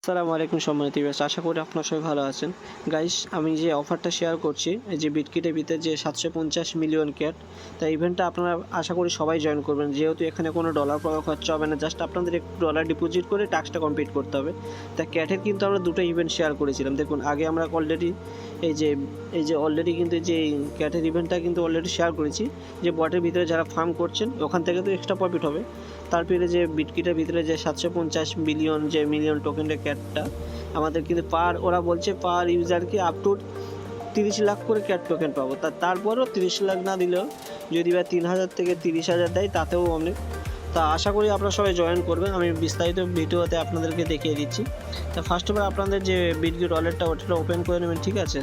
আসসালামু আলাইকুম সম্মানিত ভিউয়ার্স, আশা করি আপনারা সবাই ভালো আছেন। গাইস, আমি যে অফারটা শেয়ার করছি, এই যে বিটকিটের ভিতরে যে 750 মিলিয়ন ক্যাট, তাই ইভেন্টটা আপনারা আশা করি সবাই জয়েন করবেন। যেহেতু এখানে কোনো ডলার খরচা হবে না, জাস্ট আপনাদের একটু ডলার ডিপোজিট করে টাস্কটা কমপ্লিট করতে হবে। তা ক্যাটের কিন্তু আমরা দুটো ইভেন্ট শেয়ার করেছিলাম। দেখুন, আগে আমরা অলরেডি অলরেডি কিন্তু যে ক্যাটের ইভেন্টটা কিন্তু অলরেডি শেয়ার করেছি, যে বটের ভিতরে যারা ফার্ম করছেন ওখান থেকে তো এক্সট্রা প্রফিট হবে। তারপরে যে বিটকিটের ভিতরে যে 750 মিলিয়ন যে মিলিয়ন টোকেনের ক্যাটটা আমাদের কিন্তু ওরা বলছে পার ইউজারকে আপ টু 30 লাখ করে ক্যাট টোকেন পাবো। তারপরও 30 লাখ না দিলেও যদি বা 3,000 থেকে 30,000 দেয় তাতেও অনেক। তা আশা করি আপনারা সবাই জয়েন করবেন। আমি বিস্তারিত ভিডিওতে আপনাদেরকে দেখিয়ে দিচ্ছি। তা ফার্স্ট অফ অল আপনাদের যে বিটকিট ওয়ালেটটা ওটা ওপেন করে নেবেন, ঠিক আছে।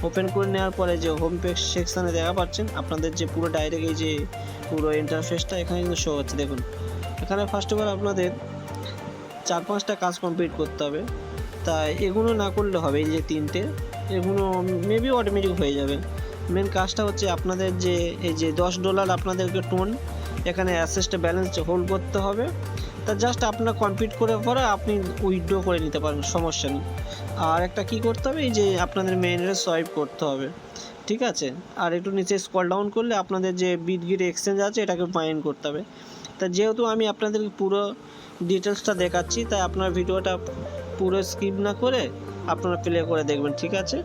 ওপেন করে নেওয়ার পরে যে হোম পেজ সেকশানে দেখা পাচ্ছেন আপনাদের যে পুরো ডাইরেক্ট এই যে পুরো ইন্টারফেসটা এখানে কিন্তু শো হচ্ছে। দেখুন, এখানে ফার্স্ট অফ অল আপনাদের 4-5টা কাজ কমপ্লিট করতে হবে। তা এগুলো না করলে হবে, এই যে তিনটে, এগুলো মেবি অটোমেটিক হয়ে যাবে। মেন কাজটা হচ্ছে আপনাদের যে এই যে $10 আপনাদেরকে টোন এখানে অ্যাসেসটা ব্যালেন্স হোল্ড করতে হবে। তা জাস্ট আপনার কমপ্লিট করে পরে আপনি উইথড্র করে নিতে পারেন, সমস্যা নেই। আর একটা কী করতে হবে, এই যে আপনাদের মেইনের সোয়াইপ করতে হবে, ঠিক আছে। আর একটু নিচে স্ক্রল ডাউন করলে আপনাদের যে বিটকিট এক্সচেঞ্জ আছে এটাকে ফাইন করতে হবে। তা যেহেতু আমি আপনাদেরকে পুরো ডিটেলসটা দেখাচ্ছি, তাই আপনার ভিডিওটা পুরো স্কিপ না করে আপনারা প্লে করে দেখবেন, ঠিক আছে।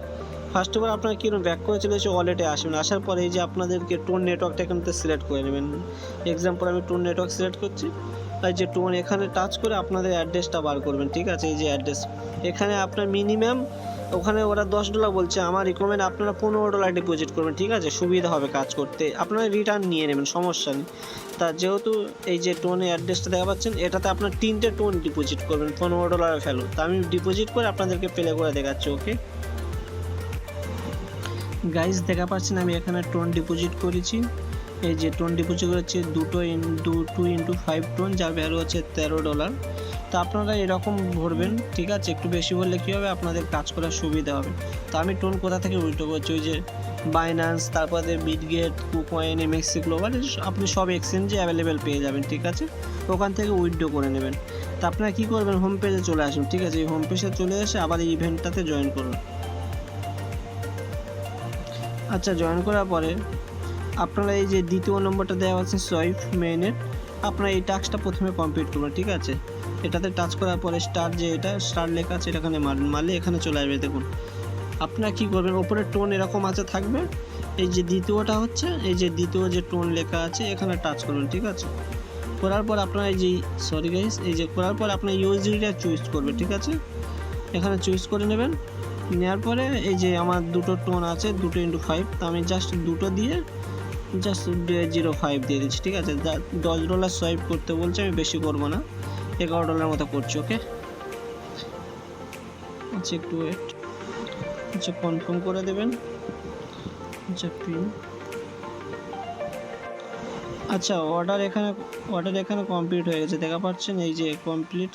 ফার্স্ট অফ অল আপনারা কীরকম ব্যাক করে চলে এসে ওয়ালেটে আসবেন। আসার পরে এই যে আপনাদেরকে টোন নেটওয়ার্কটা এখান থেকে সিলেক্ট করে নেবেন। এক্সাম্পল আমি টোন নেটওয়ার্ক সিলেক্ট করছি, আর যে টোন এখানে টাচ করে আপনাদের অ্যাড্রেসটা বার করবেন, ঠিক আছে। এই যে অ্যাড্রেস এখানে আপনার মিনিমাম, ওখানে ওরা $10 বলছে, আমার রিকমেন্ড আপনারা $15 ডিপোজিট করবেন, ঠিক আছে। সুবিধা হবে কাজ করতে, আপনারা রিটার্ন নিয়ে নেবেন, সমস্যা নেই। তা যেহেতু এই যে টোনের অ্যাড্রেসটা দেখা পাচ্ছেন, এটাতে আপনার 3টে টোন ডিপোজিট করবেন $15 ভ্যালু। তা আমি ডিপোজিট করে আপনাদেরকে প্লে করে দেখাচ্ছি, ওকে গাইস। দেখা পাচ্ছেন আমি এখানে টোন ডিপোজিট করেছি। এই যে টোন ডিপোজিট করেছি 2x5 টোন, যার ভ্যালু হচ্ছে $13। তো আপনারা এরকম ভরবেন, ঠিক আছে। একটু বেশি বললে কী হবে, আপনাদের কাজ করার সুবিধা হবে। তো আমি টোন কোথা থেকে উইথড্র করছি, ওই যে বাইন্যান্স, তারপরে বিটগেট, কুকয়েন, এমএক্সি গ্লোবাল, আপনি সব এক্সচেঞ্জে অ্যাভেলেবেল পেয়ে যাবেন, ঠিক আছে। ওখান থেকে উইথড্র করে নেবেন। তো আপনারা কী করবেন, হোম পেজে চলে আসুন, ঠিক আছে। এই হোম পেজে চলে এসে আবার এই ইভেন্টটাতে জয়েন করুন। আচ্ছা, জয়েন করার পরে আপনারা এই যে দ্বিতীয় নম্বরটা দেওয়া আছে সোয়াইপ মেইনের, আপনারা এই টাস্কটা প্রথমে কমপ্লিট করবেন, ঠিক আছে। এটাতে টাচ করার পরে স্টার, যে এটা স্টার লেখা আছে এটা এখানে মারলে এখানে চলে আসবে। দেখুন, আপনারা কী করবেন, ওপরে টোন এরকম আছে থাকবে, এই যে দ্বিতীয়টা হচ্ছে, এই যে দ্বিতীয় যে টোন লেখা আছে এখানে টাচ করবেন, ঠিক আছে। করার পর আপনারা এই যে এই যে করার পর আপনার ইউএসডিটা চুজ করবেন, ঠিক আছে। এখানে চুজ করে নেবেন। নেওয়ার পরে এই যে আমার দুটো টোন আছে, 2x5, তো আমি জাস্ট দুটো দিয়ে জাস্ট 0.5 দিয়ে দিচ্ছি, ঠিক আছে। $10 সোয়াইপ করতে বলছে, আমি বেশি করবো না, $11 মতো করছি, ওকে। আচ্ছা, একটু ওয়েট। আচ্ছা, কনফার্ম করে দেবেন। আচ্ছা, পিন। আচ্ছা, অর্ডার এখানে কমপ্লিট হয়ে গেছে, দেখা পাচ্ছেন এই যে কমপ্লিট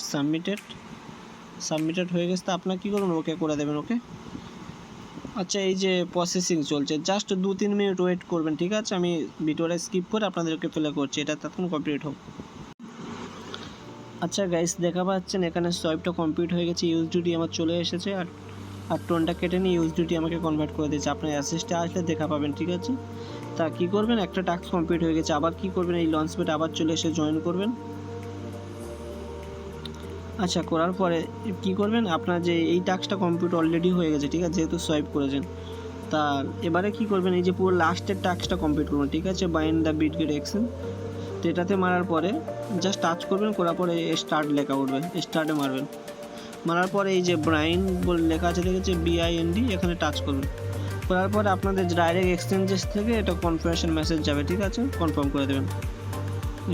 সাবমিটেড হয়ে গেছে। তো আপনার কী করবেন, ওকে করে দেবেন, ওকে। আচ্ছা, এই যে প্রসেসিং চলছে, জাস্ট 2-3 মিনিট ওয়েট করবেন, ঠিক আছে। আমি ভিডিওটা স্কিপ করে আপনাদেরকে প্লে করছি, এটা তখন কমপ্লিট হোক। আচ্ছা গাইস, দেখা পাচ্ছেন এখানে সোয়াইপটা কমপ্লিট হয়ে গেছে, ইউএসডিটি আমার চলে এসেছে। আর টোনটা কেটে নিয়ে ইউএসডিটি আমাকে কনভার্ট করে দিয়েছে। আপনার অ্যাসেসটা আসলে দেখা পাবেন, ঠিক আছে। তা কী করবেন, একটা টাস্ক কমপ্লিট হয়ে গেছে, আবার কী করবেন, এই লঞ্চ প্যাডে আবার চলে এসে জয়েন করবেন। আচ্ছা, করার পরে কী করবেন, আপনার যে এই টাস্কটা কমপ্লিট অলরেডি হয়ে গেছে, ঠিক আছে, যেহেতু সোয়াইপ করেছেন। তা এবারে কী করবেন, এই যে পুরো লাস্টের টাস্কটা কমপ্লিট করবেন, ঠিক আছে, বাইন্ড দ্য বিটগেট এক্সচেঞ্জ। তো এটাতে মারার পরে জাস্ট টাচ করবেন, করার পরে স্টার্ট লেখা উঠবে, স্টার্টে মারবেন। মারার পরে এই যে ব্রাইন বলে লেখা আছে, দেখেছে BIND, এখানে টাচ করবেন। করার পরে আপনাদের ডাইরেক্ট এক্সচেঞ্জেস থেকে এটা কনফার্মেশন মেসেজ যাবে, ঠিক আছে। কনফার্ম করে দেবেন,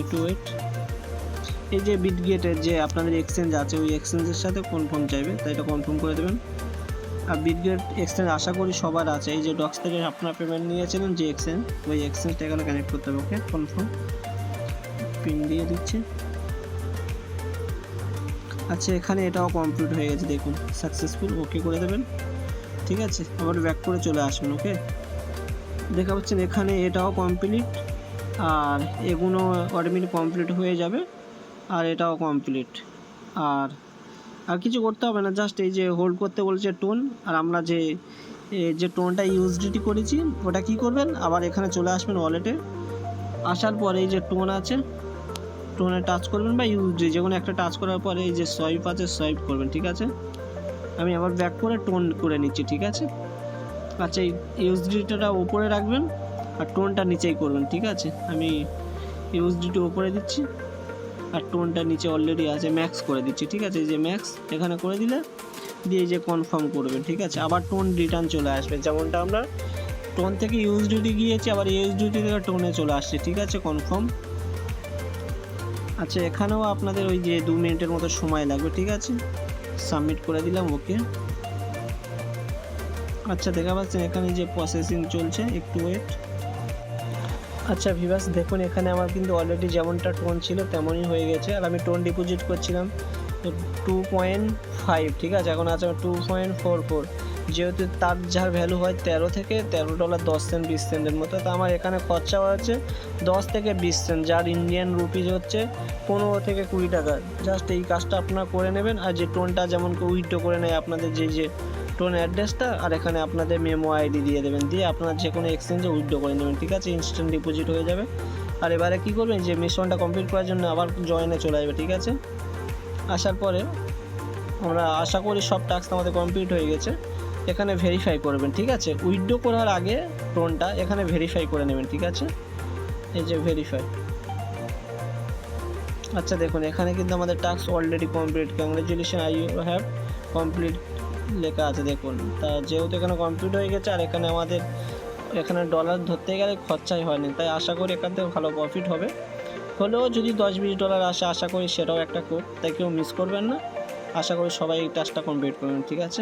একটু ওয়েট। এই যে বিটগেটের যে আপনাদের এক্সচেঞ্জ আছে ওই এক্সচেঞ্জের সাথে কনফার্ম চাইবে, তাই এটা কনফার্ম করে দেবেন। আর বিটগেট এক্সচেঞ্জ আশা করি সবার আছে, এই যে ডক্স থেকে আপনার পেমেন্ট নিয়েছিলেন যে এক্সচেঞ্জ, ওই এক্সচেঞ্জটা এখানে কানেক্ট করতে হবে, ওকে। কনফার্ম, পিন দিয়ে দিচ্ছি। আচ্ছা, এখানে এটাও কমপ্লিট হয়ে গেছে, দেখুন সাকসেসফুল, ওকে করে দেবেন, ঠিক আছে। আবার ব্যাক করে চলে আসবেন, ওকে। দেখা পাচ্ছেন এখানে এটাও কমপ্লিট, আর এগুলো অটোমেটিক কমপ্লিট হয়ে যাবে, আর এটাও কমপ্লিট। আর আর কিছু করতে হবে না, জাস্ট এই যে হোল্ড করতে বলছে টোন, আর আমরা যে টোনটা ইউএসডিটি করেছি ওটা কি করবেন, আবার এখানে চলে আসবেন ওয়ালেটে। আসার পরে এই যে টোন আছে, টোনে টাচ করবেন বা ইউএসডি যে কোনো একটা টাচ করার পরে এই যে সোয়াইপ আছে সোয়াইপ করবেন, ঠিক আছে। আমি আবার ব্যাক করে টোন করে নিচ্ছি, ঠিক আছে। আচ্ছা, এই ইউএসডিটা উপরে রাখবেন আর টোনটা নিচেই করবেন, ঠিক আছে। আমি ইউএসডিটি উপরে দিচ্ছি আর টোনটা নিচে অলরেডি আছে, ম্যাক্স করে দিচ্ছি, ঠিক আছে। এই যে ম্যাক্স এখানে করে দিলে দিয়ে এই যে কনফার্ম করবেন, ঠিক আছে। আবার টোন রিটার্ন চলে আসবে, যেমনটা আমরা টোন থেকে ইউএসডিটি গিয়েছি আবার ইউএসডিটি থেকে টোনে চলে আসছে, ঠিক আছে, কনফার্ম। আচ্ছা, এখানেও আপনাদের ওই যে 2 মিনিটের মতো সময় লাগবে, ঠিক আছে। সাবমিট করে দিলাম, ওকে। আচ্ছা, দেখা পাচ্ছেন এখানে যে প্রসেসিং চলছে, একটু ওয়েট। আচ্ছা ভিউয়ার্স, দেখুন এখানে আমার কিন্তু অলরেডি যেমনটা টোন ছিল তেমনই হয়ে গেছে, আর আমি টোন ডিপোজিট করছিলাম 2.5, ঠিক আছে। এখন আছে 2.44, যেহেতু তার যার ভ্যালু হয় 13 থেকে $13.10 20 সেন্টের মতো, তো আমার এখানে খরচা হচ্ছে 10 থেকে 20 সেন্ট, যার ইন্ডিয়ান রুপিজ হচ্ছে 15 থেকে 20 টাকা। জাস্ট এই কাজটা আপনারা করে নেবেন। আর যে টোনটা যেমন উইথড্র করে নেয় আপনাদের যে টোন অ্যাড্রেসটা, আর এখানে আপনাদের মেমো আইডি দিয়ে দেবেন, দিয়ে আপনারা যে কোনো এক্সচেঞ্জে উইথড্র করে নেবেন, ঠিক আছে। ইনস্ট্যান্ট ডিপোজিট হয়ে যাবে। আর এবারে কী করবেন, যে মিশনটা কমপ্লিট করার জন্য আবার জয়েনে চলে আসবে, ঠিক আছে। আসার পরে আমরা আশা করি সব টাস্ক আমাদের কমপ্লিট হয়ে গেছে। এখানে ভেরিফাই করবেন, ঠিক আছে। উইথড্র করার আগে টোনটা এখানে ভেরিফাই করে নেবেন, ঠিক আছে। এই যে ভেরিফাই। আচ্ছা দেখুন, এখানে কিন্তু আমাদের task already complete, congratulation I U have complete লেখা আছে, দেখুন। তা যেহেতু এখানে কমপ্লিট হয়ে গেছে আর এখানে আমাদের এখানে ডলার ধরতে গেলে খরচাই হয়নি, তাই আশা করি এখান থেকে ভালো প্রফিট হবে। হলেও যদি $10-20 আসে, আশা করি সেটাও একটা কোড, তাই কেউ মিস করবেন না। আশা করি সবাই এই টাস্কটা কমপ্লিট করবেন, ঠিক আছে।